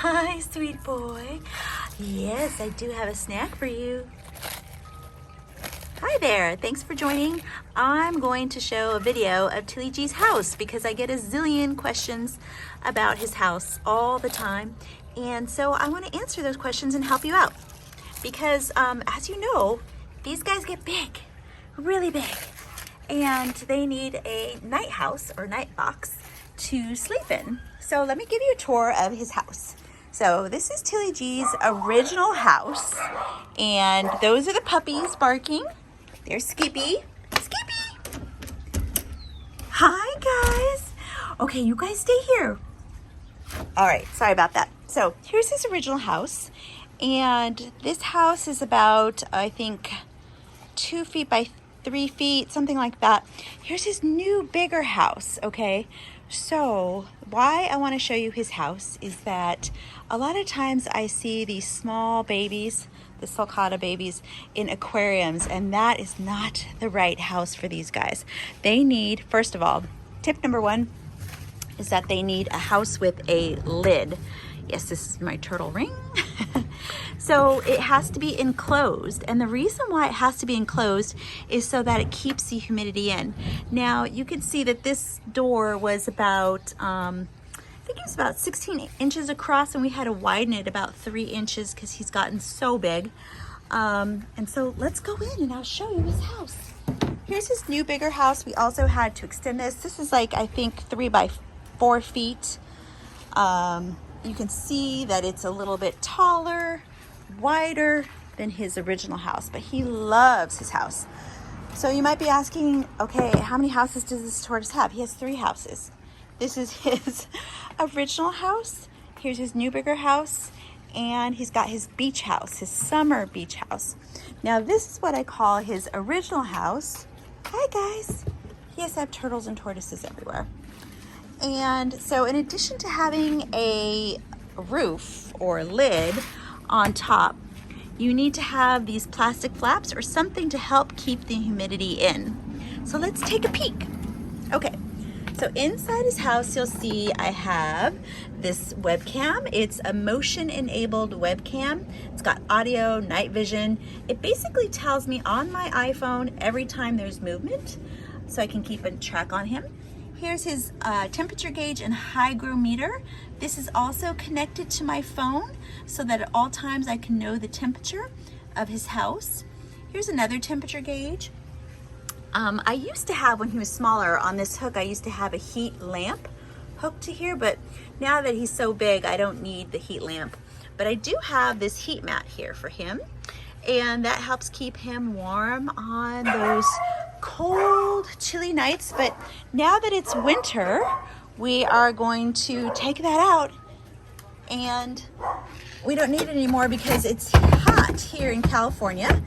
Hi, sweet boy. Yes, I do have a snack for you. Hi there, thanks for joining. I'm going to show a video of Tilly G's house because I get a zillion questions about his house all the time. And so I want to answer those questions and help you out. Because as you know, these guys get big, really big. And they need a night house or night box to sleep in. So let me give you a tour of his house. So this is Tilly G's original house. And those are the puppies barking. There's Skippy. Skippy! Hi, guys. Okay, you guys stay here. All right, sorry about that. So here's his original house. And this house is about, I think, 2 feet by 3 feet, something like that. Here's his new, bigger house, okay? So why I want to show you his house is that a lot of times I see these small babies, the sulcata babies, in aquariums, and that is not the right house for these guys. They need, first of all, tip number 1 is that they need a house with a lid. Yes, this is my turtle ring. So it has to be enclosed, and the reason why it has to be enclosed is so that it keeps the humidity in. Now you can see that this door was about, I think it was about 16 inches across, and we had to widen it about 3 inches because he's gotten so big. And so let's go in and I'll show you his house. Here's his new bigger house. We also had to extend this. This is like, I think 3 by 4 feet. You can see that it's a little bit taller, wider than his original house, but he loves his house. So you might be asking, okay, how many houses does this tortoise have? He has 3 houses. This is his original house. Here's his new bigger house, and he's got his beach house, his summer beach house. Now this is what I call his original house. Hi guys. Yes, I have turtles and tortoises everywhere. And so in addition to having a roof or lid on top, you need to have these plastic flaps or something to help keep the humidity in. So let's take a peek. Okay, so inside his house, you'll see I have this webcam. It's a motion-enabled webcam. It's got audio, night vision. It basically tells me on my iPhone every time there's movement, so I can keep a track on him. Here's his temperature gauge and hygrometer. This is also connected to my phone so that at all times I can know the temperature of his house. Here's another temperature gauge. I used to have, when he was smaller, on this hook, I used to have a heat lamp hooked to here, but now that he's so big, I don't need the heat lamp. But I do have this heat mat here for him, and that helps keep him warm on those cold, chilly nights. But now that it's winter, we are going to take that out, and we don't need it anymore because it's hot here in California.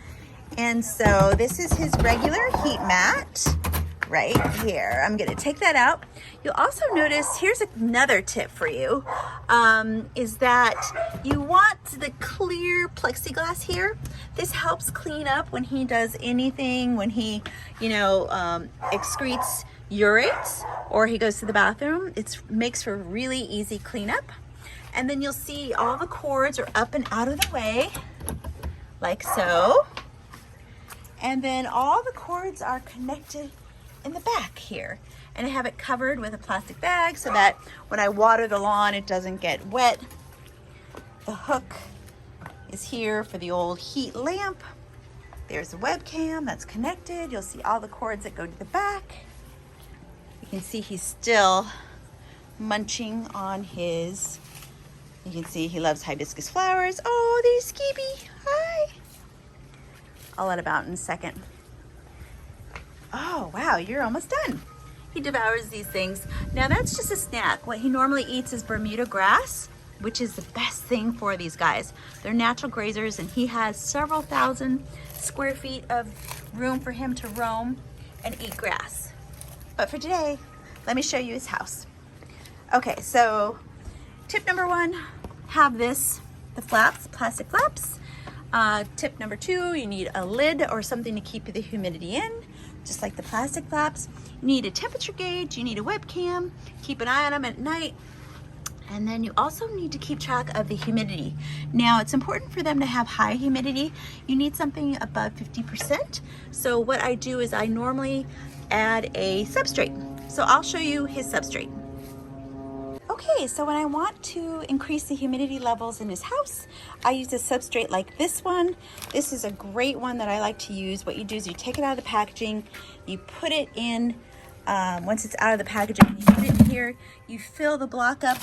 And so this is his regular heat mat right here. I'm gonna take that out. You'll also notice, here's another tip for you, is that you want the clear plexiglass here. This helps clean up when he does anything, when he, excretes urates or he goes to the bathroom. It makes for really easy cleanup. And then you'll see all the cords are up and out of the way, like so. And then all the cords are connected in the back here. And I have it covered with a plastic bag so that when I water the lawn, it doesn't get wet. The hook is here for the old heat lamp. There's a webcam that's connected. You'll see all the cords that go to the back. You can see he's still munching on his, you can see he loves hibiscus flowers. Oh, there's Skippy. Hi. I'll let him out in a second. Oh, wow, you're almost done. He devours these things. Now that's just a snack. What he normally eats is Bermuda grass, which is the best thing for these guys. They're natural grazers, and he has several thousand square feet of room for him to roam and eat grass. But for today, let me show you his house. Okay, so tip number 1, have this, the flaps, plastic flaps. Tip number 2, you need a lid or something to keep the humidity in, just like the plastic flaps. You need a temperature gauge, you need a webcam, keep an eye on them at night, And then you also need to keep track of the humidity. Now, it's important for them to have high humidity. You need something above 50%. So what I do is I normally add a substrate. So I'll show you his substrate. Okay, so when I want to increase the humidity levels in his house, I use a substrate like this one. This is a great one that I like to use. What you do is you take it out of the packaging, you put it in, once it's out of the packaging, you put it in here, you fill the block up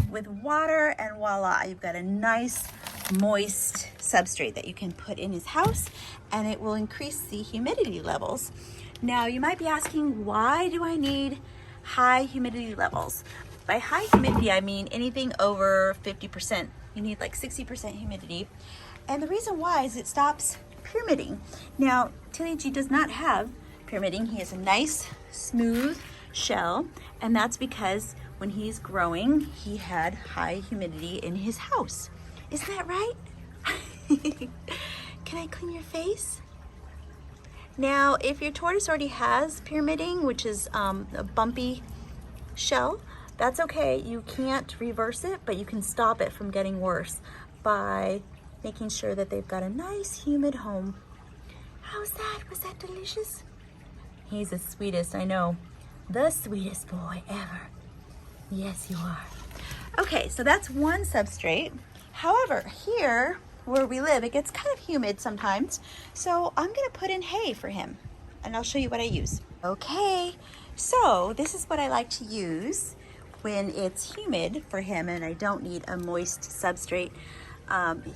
with water, and voila, you've got a nice moist substrate that you can put in his house, and it will increase the humidity levels. Now, you might be asking, why do I need high humidity levels? By high humidity, I mean anything over 50%. You need like 60% humidity. And the reason why is it stops pyramiding. Now, Tilly G does not have pyramiding. He has a nice, smooth shell, and that's because when he's growing, he had high humidity in his house. Isn't that right? Can I clean your face? Now, if your tortoise already has pyramiding, which is a bumpy shell, that's okay. You can't reverse it, but you can stop it from getting worse by making sure that they've got a nice humid home. How's that? Was that delicious? He's the sweetest, I know. The sweetest boy ever. Yes, you are. Okay, so that's one substrate. However, here where we live, it gets kind of humid sometimes. So I'm gonna put in hay for him, and I'll show you what I use. Okay, so this is what I like to use when it's humid for him and I don't need a moist substrate.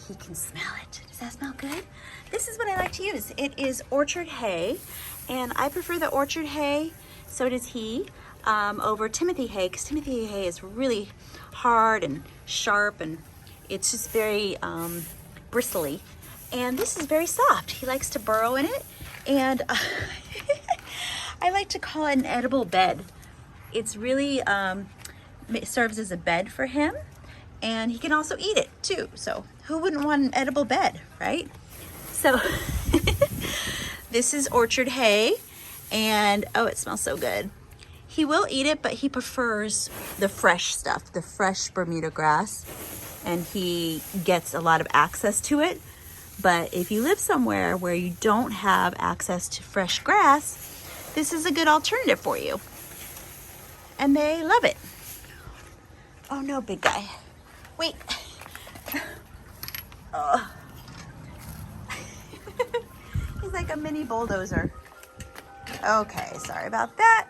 He can smell it. Does that smell good? This is what I like to use. It is orchard hay, and I prefer the orchard hay, so does he, over Timothy hay, because Timothy hay is really hard and sharp, and it's just very bristly. And this is very soft. He likes to burrow in it, and I like to call it an edible bed. It's really, it serves as a bed for him, and he can also eat it too. So who wouldn't want an edible bed, right? So this is orchard hay, and oh, it smells so good. He will eat it, but he prefers the fresh stuff, the fresh Bermuda grass, and he gets a lot of access to it. But if you live somewhere where you don't have access to fresh grass, this is a good alternative for you. And they love it. Oh no, big guy. Wait. Oh. He's like a mini bulldozer. Okay, sorry about that.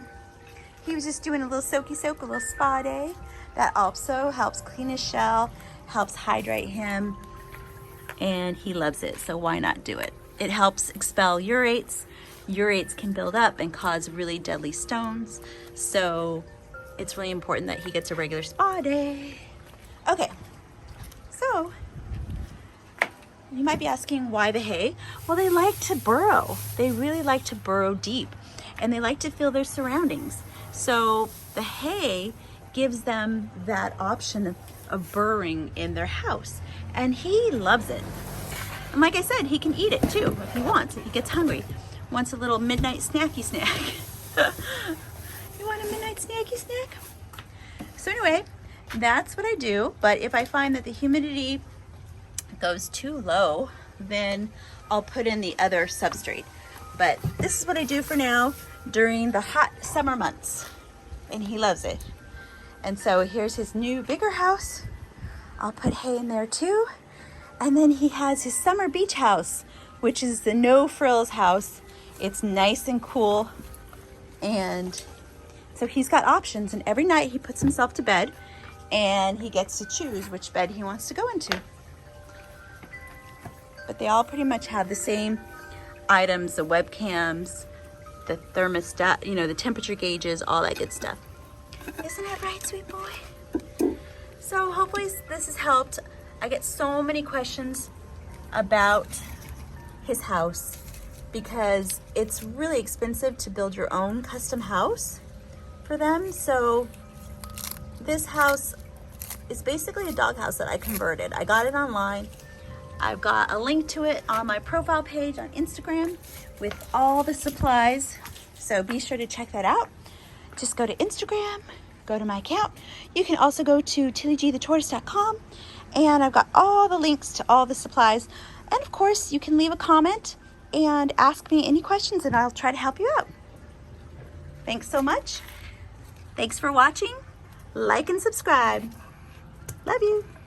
He was just doing a little soaky soak, a little spa day. That also helps clean his shell, helps hydrate him, and he loves it, so why not do it? It helps expel urates. Urates can build up and cause really deadly stones, so it's really important that he gets a regular spa day. Okay, so you might be asking why the hay? Well, they like to burrow. They really like to burrow deep, and they like to feel their surroundings. So the hay gives them that option of burrowing in their house, and he loves it. And like I said, he can eat it too if he wants, if he gets hungry, wants a little midnight snacky snack. You want a midnight snacky snack? So anyway, that's what I do. But if I find that the humidity goes too low, then I'll put in the other substrate. But this is what I do for now during the hot summer months, and he loves it. And so here's his new bigger house. I'll put hay in there too. And then he has his summer beach house, which is the no frills house. It's nice and cool, and so he's got options, and every night he puts himself to bed and he gets to choose which bed he wants to go into. But they all pretty much have the same items, the webcams, the thermostat, you know, the temperature gauges, all that good stuff. Isn't that right, sweet boy? So hopefully this has helped. I get so many questions about his house because it's really expensive to build your own custom house for them. So this house is basically a dog house that I converted. I got it online. I've got a link to it on my profile page on Instagram with all the supplies. So be sure to check that out. Just go to Instagram, go to my account. You can also go to tillygthetortoise.com, and I've got all the links to all the supplies. And of course, you can leave a comment and ask me any questions, and I'll try to help you out. Thanks so much. Thanks for watching. Like and subscribe. Love you.